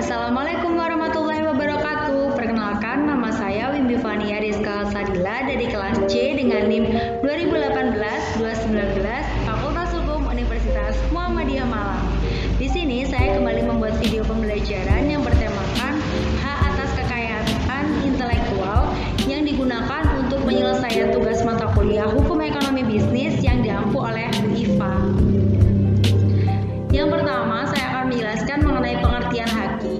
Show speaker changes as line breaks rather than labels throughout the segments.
Assalamualaikum warahmatullahi wabarakatuh. Perkenalkan, nama saya Wimbi Fania Rizka Sadila dari kelas C dengan NIM 2018-219 Fakultas Hukum Universitas Muhammadiyah Malang. Di sini saya kembali membuat video pembelajaran yang bertemakan hak atas kekayaan intelektual yang digunakan untuk penyelesaian tugas mata kuliah Hukum Ekonomi Bisnis yang diampu oleh IFA. Yang pertama, saya akan menjelaskan mengenai pengertian haki.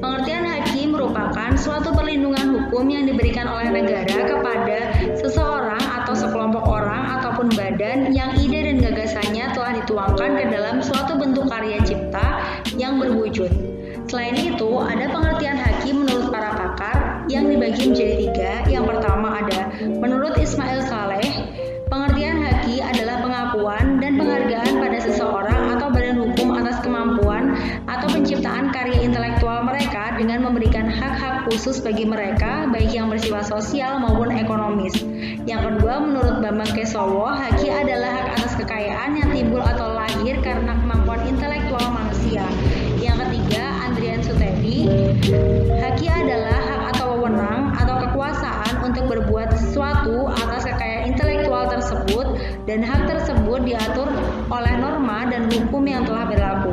Pengertian haki merupakan suatu perlindungan hukum yang diberikan oleh negara kepada seseorang atau sekelompok orang ataupun badan yang ide dan gagasannya telah dituangkan ke dalam suatu bentuk karya cipta yang berwujud. Selain itu, ada pengertian haki menurut para pakar yang dibagi menjadi tiga. Yang pertama ada menurut Ismail Saleh, pengertian haki adalah pengakuan dan penghargaan pada seseorang atau badan hukum atas kemampuan atau penciptaan karya intelektual mereka dengan memberikan hak-hak khusus bagi mereka, baik yang bersifat sosial maupun ekonomis. Yang kedua, menurut Bambang Kesowo, haki adalah hak atas kekayaan yang timbul atau lahir karena kemampuan intelektual manusia. Yang ketiga, Andrian Sutedi, haki adalah hak atau wewenang atau kekuasaan untuk berbuat sesuatu atas kekayaan intelektual tersebut, dan hak tersebut diatur oleh norma dan hukum yang telah berlaku.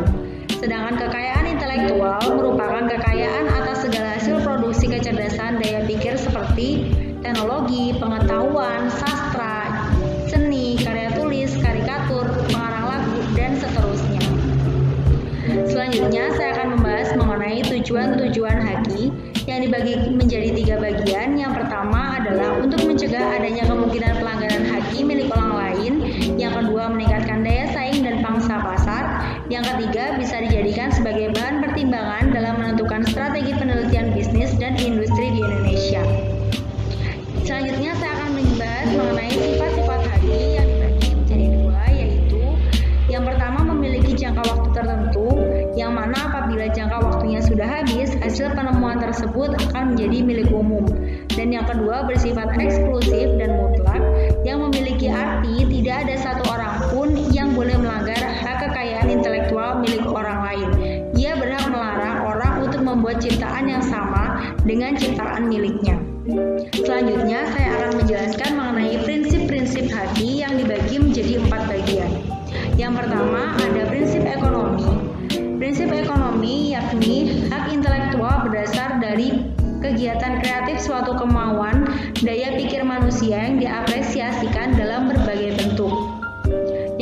Sedangkan kekayaan intelektual merupakan kekayaan atas segala hasil produksi kecerdasan daya pikir seperti teknologi, pengetahuan, sastra, seni, karya tulis, karikatur, pengarang lagu, dan seterusnya. Selanjutnya saya akan membahas mengenai tujuan-tujuan haki yang dibagi menjadi tiga bagian. Yang pertama adalah untuk mencegah adanya kemungkinan pelanggaran haki milik orang lain. Yang kedua, meningkatkan daya saing dan pangsa pasar. Yang ketiga, bisa dijadikan sebagai bahan pertimbangan dalam menentukan strategi penelitian bisnis dan industri di Indonesia. Selanjutnya saya akan membahas mengenai sifat-sifat haki yang dibagi menjadi dua, yaitu yang pertama memiliki jangka waktu tertentu, yang mana apabila jangka waktunya sudah habis, hasil penemuan tersebut akan menjadi milik umum. Dan yang kedua, bersifat eksklusif dan mutlak, yang memiliki arti tidak ada satu orang pun yang boleh melanggar hak kekayaan intelektual milik orang lain. Ia berhak melarang orang untuk membuat ciptaan yang sama dengan ciptaan miliknya. Selanjutnya, saya akan menjelaskan mengenai prinsip-prinsip haki yang dibagi menjadi 4 bagian. Yang pertama, ada prinsip ekonomi. Prinsip ekonomi yakni hak intelektual berdasar dari kegiatan kreatif suatu kemauan, daya pikir manusia yang diapresiasikan dalam berbagai bentuk.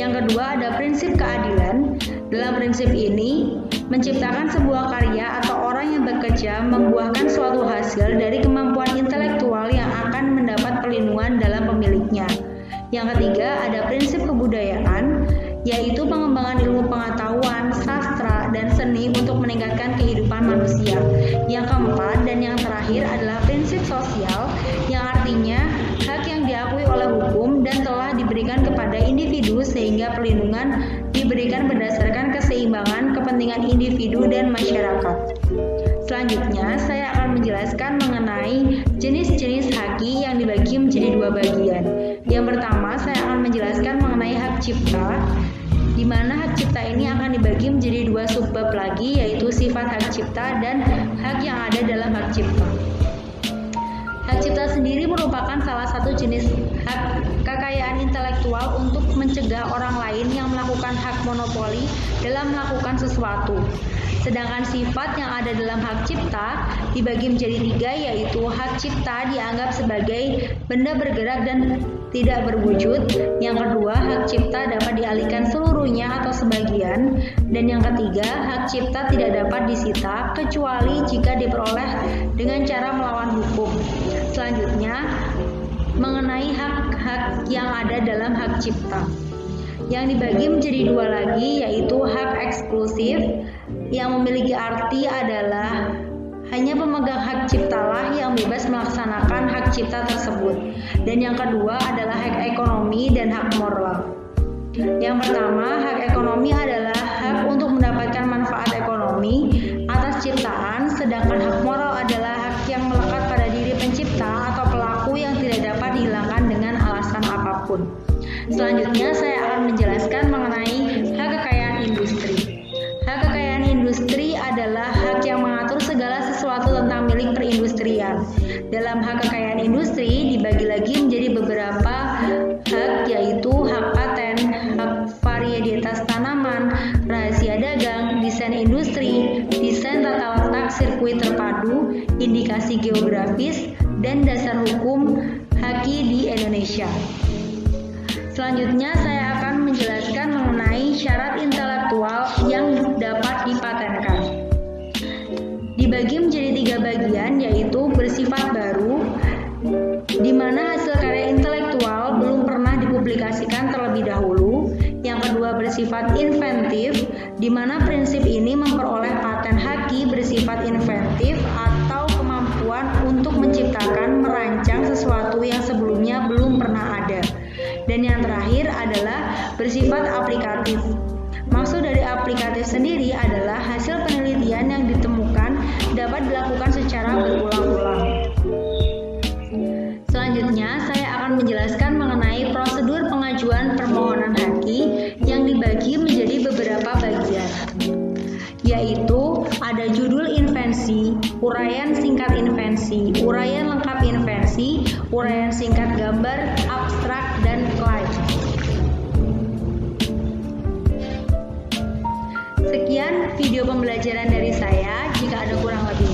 Yang kedua, ada prinsip keadilan. Dalam prinsip ini, menciptakan sebuah karya atau orang yang bekerja membuahkan suatu hasil dari kemampuan intelektual yang akan mendapat perlindungan dalam pemiliknya. Yang ketiga, ada prinsip kebudayaan, yaitu pengembangan ilmu pengetahuan, sastra, dan seni untuk meningkatkan kehidupan manusia. Yang keempat dan yang terakhir adalah prinsip sosial, yang artinya hak yang diakui oleh hukum dan telah diberikan kepada individu sehingga perlindungan diberikan berdasarkan keseimbangan kepentingan individu dan masyarakat. Selanjutnya, saya akan menjelaskan mengenai jenis-jenis haki yang dibagi menjadi 2 bagian. Yang pertama, saya akan menjelaskan mengenai hak cipta, di mana hak cipta ini akan dibagi menjadi 2 subbab lagi, yaitu sifat hak cipta dan hak yang ada dalam hak cipta. Hak cipta sendiri merupakan salah satu jenis hak kekayaan intelektual untuk mencegah orang lain yang melakukan hak monopoli dalam melakukan sesuatu. Sedangkan sifat yang ada dalam hak cipta dibagi menjadi 3, yaitu hak cipta dianggap sebagai benda bergerak dan tidak berwujud. Yang kedua, hak cipta dapat dialihkan seluruhnya atau sebagian. Dan yang ketiga, hak cipta tidak dapat disita kecuali jika diperoleh dengan cara melawan hukum. Selanjutnya, mengenai hak-hak yang ada dalam hak cipta yang dibagi menjadi 2 lagi, yaitu hak eksklusif, yang memiliki arti adalah hanya pemegang hak ciptalah yang bebas melaksanakan hak cipta tersebut. Dan yang kedua adalah hak ekonomi dan hak moral. Yang pertama, hak ekonomi adalah hak untuk mendapatkan manfaat ekonomi atas ciptaan, sedangkan hak moral adalah hak yang melekat pada diri pencipta atau pelaku yang tidak dapat dihilangkan dengan alasan apapun. Selanjutnya, saya akan menjelaskan mengenai hak kekayaan industri. Hak kekayaan industri adalah hak yang mengatur sesuatu tentang milik perindustrian. Dalam hak kekayaan industri dibagi lagi menjadi beberapa hak, yaitu hak paten, hak varietas tanaman, rahasia dagang, desain industri, desain tata letak sirkuit terpadu, indikasi geografis, dan dasar hukum haki di Indonesia. Selanjutnya saya akan menjelaskan mengenai syarat intelektual yang dapat dipatenkan. Dibagi menjadi 3 bagian, yaitu bersifat baru, di mana hasil karya intelektual belum pernah dipublikasikan terlebih dahulu. Yang kedua bersifat inventif, di mana prinsip ini memperoleh paten haki bersifat inventif atau kemampuan untuk menciptakan, merancang sesuatu yang sebelumnya belum pernah ada. Dan yang terakhir adalah bersifat aplikatif. Maksud dari aplikatif sendiri adalah hasil penelitian yang ditemukan dapat dilakukan secara berulang-ulang. Selanjutnya, saya akan menjelaskan mengenai prosedur pengajuan permohonan haki yang dibagi menjadi beberapa bagian, yaitu ada judul invensi, uraian singkat invensi, uraian lengkap invensi, uraian singkat gambar, abstrak, dan slide. Sekian video pembelajaran dari saya. Jika ada kurang lebih